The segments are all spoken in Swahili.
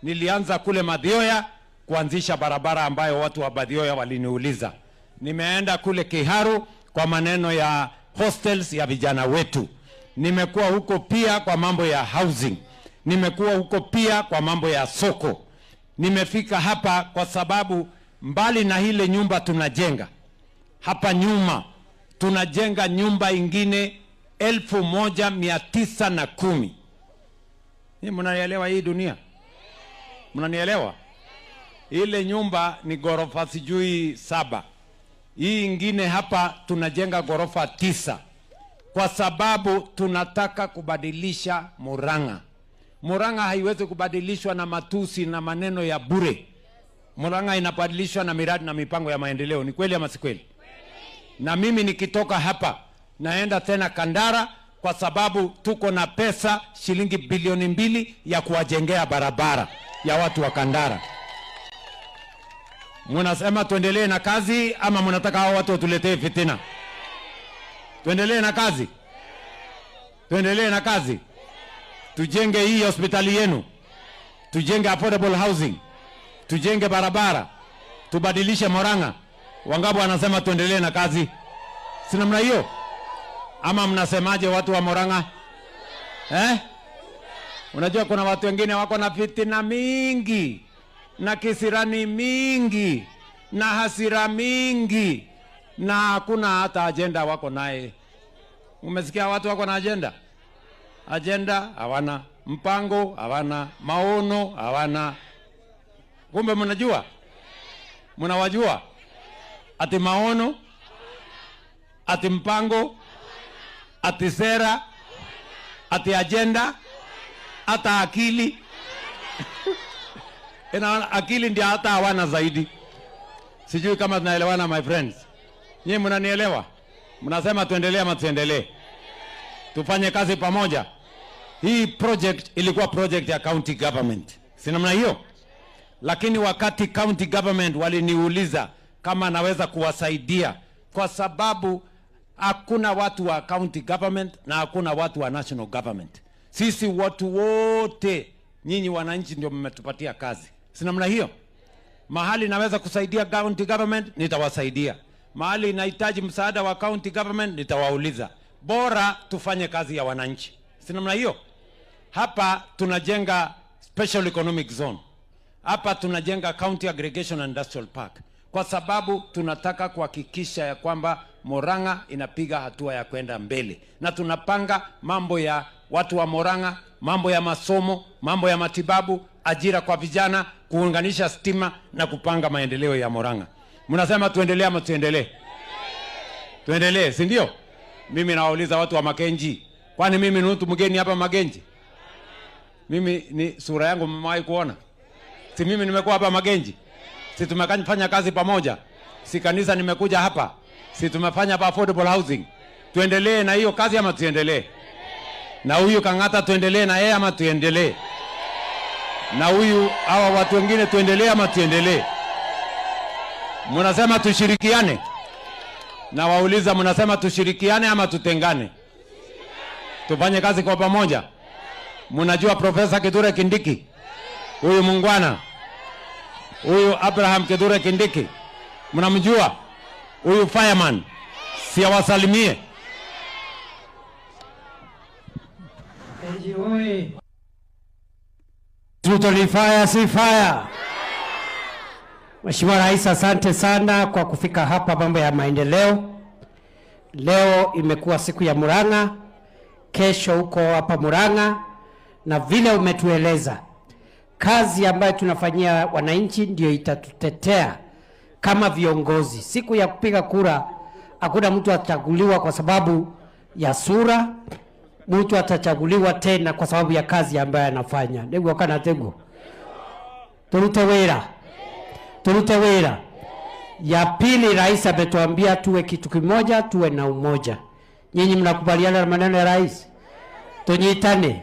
Nilianza kule Mathioya kuanzisha barabara ambayo watu wa Mathioya waliniuliza. Nimeenda kule Kiharu kwa maneno ya hostels ya vijana wetu. Nimekuwa huko pia kwa mambo ya housing. Nimekuwa huko pia kwa mambo ya soko. Nimefika hapa kwa sababu mbali na ile nyumba tunajenga, hapa nyuma tunajenga nyumba ingine 1910. Ni mnanielewa hii dunia? Mnanielewa? Ile nyumba ni gorofa sijui 7. Hii ingine hapa tunajenga gorofa 9. Kwa sababu tunataka kubadilisha Murang'a. Murang'a haiwezi kubadilishwa na matusi na maneno ya bure. Murang'a inabadilishwa na miradi na mipango ya maendeleo. Ni kweli ama si kweli? Na mimi nikitoka hapa naenda tena Kandara kwa sababu tuko na pesa shilingi bilioni 2 ya kuwajengea barabara ya watu wa Kandara. Mnasema tuendelee na kazi ama mnataka hao watu watuletee fitina? Tuendelee na kazi. Tuendelee na kazi. Tujenge hii hospitali yenu. Tujenge affordable housing. Tujenge barabara. Tubadilishe Murang'a. Wangapi wanasema tuendelee na kazi? Si namna hiyo? Ama mnasemaje watu wa Murang'a? Unajua kuna watu wengine wako na fitina mingi, na kisirani mingi, na hasira mingi, na hakuna hata agenda wako naye. Umesikia watu wako na agenda? Agenda hawana, mpango hawana, maono hawana. Kumbe mnajua? Mnawajua? Ati maono, ati mpango, ati sera, ati agenda, hata akili. Akili ndio hata hawana zaidi. Sijui kama tunaelewana my friends. Nyinyi mnanielewa? Mnasema tuendelee ama tuendelee? Tufanye kazi pamoja. Hii project ilikuwa project ya county government. Si namna hiyo? Lakini wakati county government waliniuliza kama naweza kuwasaidia, kwa sababu hakuna watu wa county government na hakuna watu wa national government. Sisi watu wote, nyinyi wananchi ndio mmetupatia kazi. Si namna hiyo? Mahali naweza kusaidia county government, nitawasaidia. Mahali inahitaji msaada wa county government, nitawauliza. Bora tufanye kazi ya wananchi. Si namna hiyo? Hapa tunajenga special economic zone. Hapa tunajenga county aggregation and industrial park. Kwa sababu tunataka kuhakikisha ya kwamba Murang'a inapiga hatua ya kwenda mbele. Na tunapanga mambo ya watu wa Murang'a, mambo ya masomo, mambo ya matibabu, ajira kwa vijana, kuunganisha stima na kupanga maendeleo ya Murang'a. Mnasema tuendelee ama tuendelee? Tuendelee, si ndio? Mimi nawauliza watu wa Makenji. Kwani mimi ni mtu mgeni hapa Makenji? Mimi ni sura yangu mmewahi kuona? Si mimi nimekuwa hapa Makenji? Si tumefanya kazi pamoja? Si kanisa nimekuja hapa? Si tumefanya hapa affordable housing? Tuendelee na hiyo kazi ama tuendelee? Na huyu Kang'ata tuendelee na yeye ama tuendelee? Na huyu hawa watu wengine tuendelee ama tuendelee? Mnasema tushirikiane? Na wauliza mnasema tushirikiane ama tutengane? Tufanye kazi kwa pamoja. Mnajua Profesa Kithure Kindiki? Huyu mungwana. Huyu Abraham Kithure Kindiki. Mnamjua? Huyu fireman. Si awasalimie. Tutoli fire si fire. Mheshimiwa Rais, asante sana kwa kufika hapa mambo ya maendeleo. Leo imekuwa siku ya Murang'a, kesho huko hapa Murang'a, na vile umetueleza kazi ambayo tunafanyia wananchi ndio itatutetea kama viongozi. Siku ya kupiga kura hakuna mtu atachaguliwa kwa sababu ya sura, mtu atachaguliwa tena kwa sababu ya kazi ambayo anafanya. Ndio kana tego. Turute wera. Ya pili, rais ametuambia tuwe kitu kimoja, tuwe na umoja. Nyinyi mnakubaliana na maneno ya rais? Tunyitane.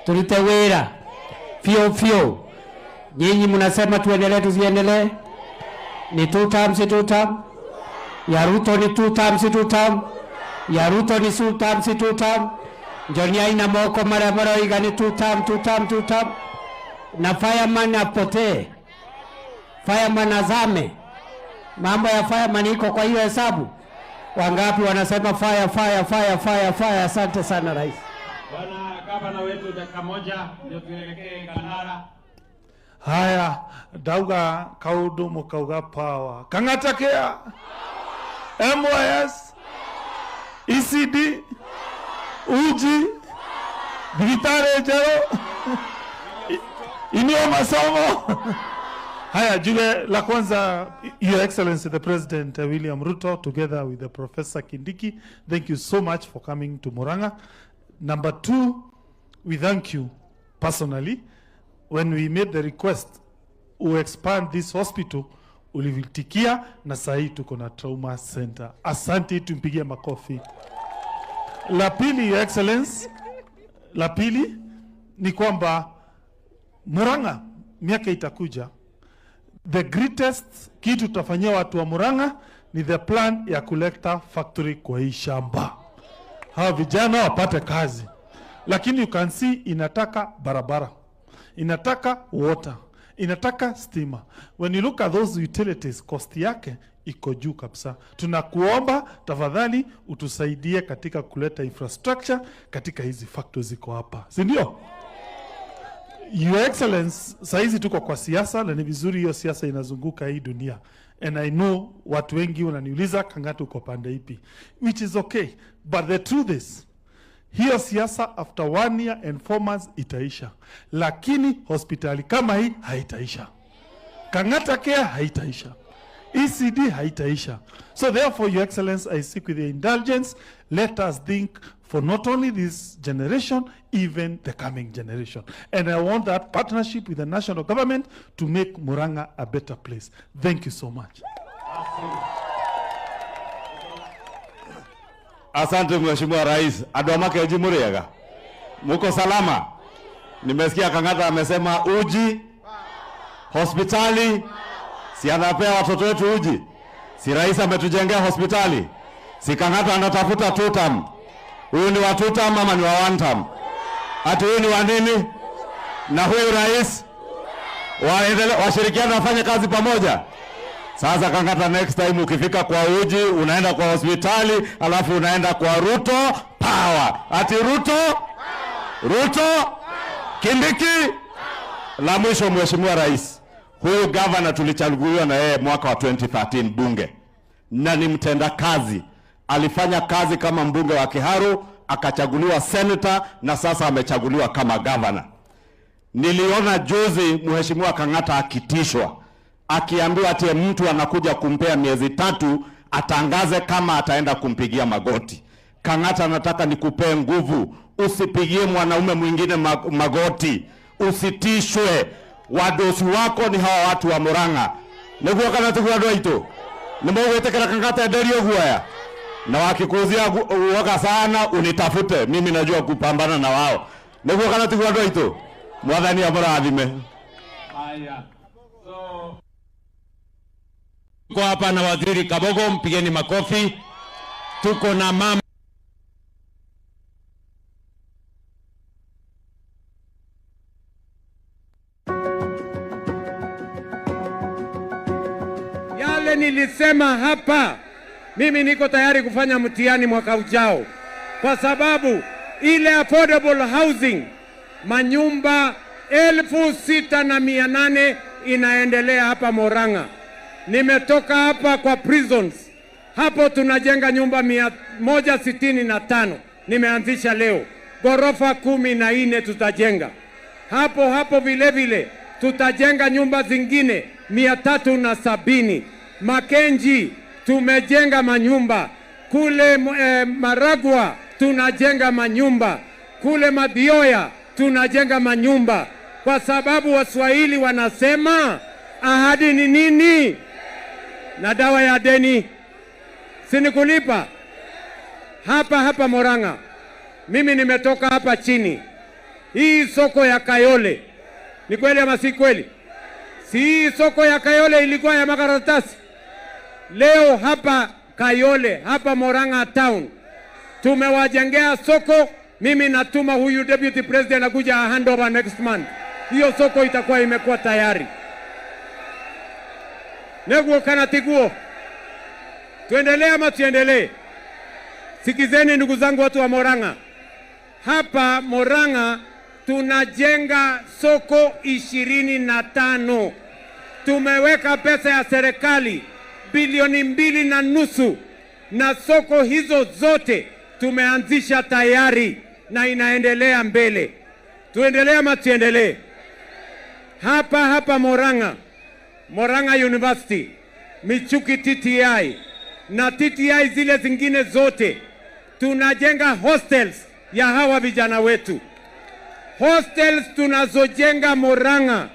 Turute wera. Fio. Nyinyi mnasema tuendelee tusiendelee? Ni 2 terms, 2 term. Ya Ruto ni 2 terms, 2 term. Ya Ruto ni 2 terms, 2 term. Jonia ina moko mara igani 2 term. na fireman apotee, fireman azame. Mambo ya fireman iko kwa hiyo hesabu. Wangapi wanasema fire fire fire fire fire? Asante sana rais. Bwana gavana wetu, dakika moja ndio tuelekee Kandara. Haya, dauga kaudu mukauga power. Kang'ata Care, MYS, ECD, Uji, Vitare Jero, Inua Masomo. Haya, jule la kwanza, Your Excellency the President William Ruto, together with the Professor Kindiki, thank you so much for coming to Murang'a. Number two, we thank you personally. When we made the request to expand this hospital, ulivitikia na sahi tuko na trauma center. Asante, tumpigie makofi. La pili, Your Excellency, la pili ni kwamba Murang'a miaka itakuja, the greatest kitu tutafanyia watu wa Murang'a ni the plan ya kuleta factory kwa hii shamba. Hawa vijana wapate kazi. Lakini you can see inataka barabara, inataka water, inataka stima. When you look at those utilities, cost yake iko juu kabisa. Tunakuomba tafadhali utusaidie katika kuleta infrastructure katika hizi factories ziko hapa, si ndio? Your Excellency, saizi tuko kwa siasa na ni vizuri hiyo siasa inazunguka hii dunia. And I know watu wengi wananiuliza Kang'ata uko pande ipi, which is okay. But the truth is, hiyo siasa after 1 year and 4 months itaisha. Lakini hospitali kama hii haitaisha. Kang'ata Care haitaisha. ECD haitaisha. So therefore, Your Excellency, I seek with your indulgence, let us think for not only this generation, even the coming generation. And I want that partnership with the national government to make Murang'a a better place. Thank you so much. Asante Mheshimiwa Rais. Adwamake Uji Muriega, muko salama? Nimesikia Kang'ata amesema uji, hospitali, si anapea watoto wetu uji? Si rais ametujengea hospitali? Si Kang'ata anatafuta 2 term? Huyu ni wa 2 term ama ni wa 1 term? Ati huyu ni wa nini? Na huyu rais washirikiana wafanye kazi pamoja. Sasa Kang'ata, next time ukifika kwa uji, unaenda kwa hospitali, alafu unaenda kwa Ruto power. Ati Ruto Kindiki. La mwisho, Mheshimiwa Rais, huyu governor tulichaguliwa na yeye mwaka wa 2013 bunge, na ni mtenda kazi. Alifanya kazi kama mbunge wa Kiharu, akachaguliwa senator, na sasa amechaguliwa kama governor. Niliona juzi Mheshimiwa Kang'ata akitishwa, akiambiwa ati mtu anakuja kumpea miezi 3 atangaze kama ataenda kumpigia magoti. Kang'ata, nataka nikupee nguvu, usipigie mwanaume mwingine magoti, usitishwe. Wadosi wako ni hawa watu wa Murang'a. Niguo kana tuwa ndoito. Nimogwetekera Kang'ata enderio guaya. Na wakikuzia uoga sana unitafute. Mimi najua kupambana na wao. Niguo kana tuwa ndoito. Mwathani amurathime. Haya. So tuko hapa na Waziri Kabogo, mpigeni makofi. Tuko na mama nilisema hapa, mimi niko tayari kufanya mtihani mwaka ujao, kwa sababu ile affordable housing, manyumba 6,800 inaendelea hapa Murang'a. Nimetoka hapa kwa prisons, hapo tunajenga nyumba 165, nimeanzisha leo. Ghorofa 14 tutajenga hapo vile vile tutajenga nyumba zingine 370. Makenji tumejenga manyumba kule, Maragwa tunajenga manyumba kule, Madioya tunajenga manyumba, kwa sababu Waswahili wanasema ahadi ni nini na dawa ya deni sinikulipa. Hapa Murang'a, mimi nimetoka hapa chini. Hii soko ya Kayole ni kweli ama si kweli? Si soko ya Kayole ilikuwa ya makaratasi? Leo hapa Kayole, hapa Murang'a town, tumewajengea soko. Mimi natuma huyu deputy president akuja handover next month. hiyo soko itakuwa imekuwa tayari. Neguo kana tiguo, tuendelee ama tuendelee? Sikizeni ndugu zangu, watu wa Murang'a, hapa Murang'a tunajenga soko 25. Tumeweka pesa ya serikali bilioni 2.5 na soko hizo zote tumeanzisha tayari na inaendelea mbele. Tuendelee ama tuendelee? Hapa Murang'a University, Michuki TTI na TTI zile zingine zote tunajenga hostels ya hawa vijana wetu. Hostels tunazojenga Murang'a